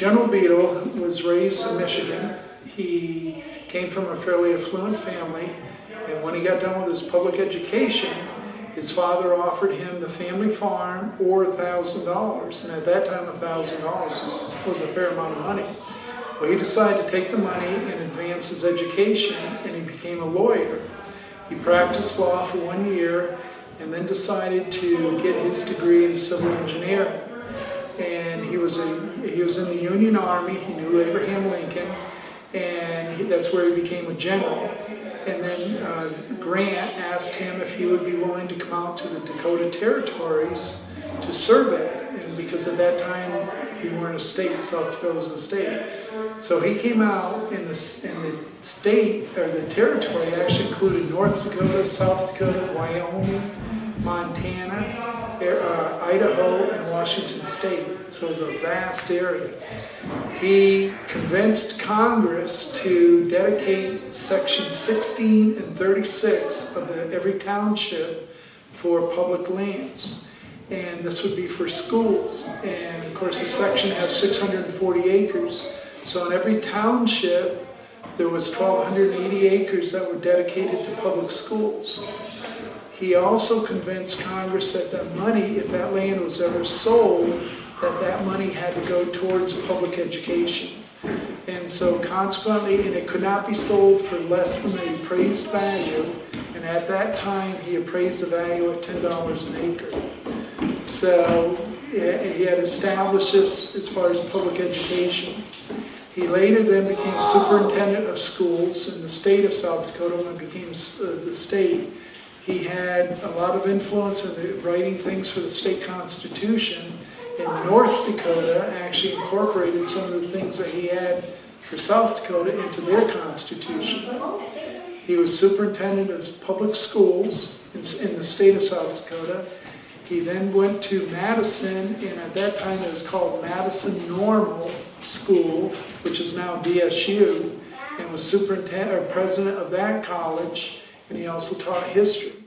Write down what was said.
General Beadle was raised in Michigan. He came from a fairly affluent family, and when he got done with his public education, his father offered him the family farm or $1,000, and at that time $1,000 was a fair amount of money. Well, he decided to take the money and advance his education, and he became a lawyer. He practiced law for 1 year and then decided to get his degree in civil engineering. And he was in the Union Army. He knew Abraham Lincoln, and that's where he became a general. And then Grant asked him if he would be willing to come out to the Dakota territories to survey. And because at that time we weren't a state, South Dakota was a state. So he came out, and the state, or the territory, actually included North Dakota, South Dakota, Wyoming, Montana, Idaho, and Washington State. So it was a vast area. He convinced Congress to dedicate sections 16 and 36 of every township for public lands. And this would be for schools. And of course the section has 640 acres. So in every township there was 1,280 acres that were dedicated to public schools. He also convinced Congress that that money, if that land was ever sold, that money had to go towards public education. And so consequently, and it could not be sold for less than the appraised value, and at that time he appraised the value at $10 an acre. So he had established this as far as public education. He later then became superintendent of schools in the state of South Dakota. When it became the state, he had a lot of influence in writing things for the state constitution. And North Dakota actually incorporated some of the things that he had for South Dakota into their constitution. He was superintendent of public schools in the state of South Dakota. He then went to Madison, and at that time it was called Madison Normal School, which is now DSU, and was superintendent or president of that college, and he also taught history.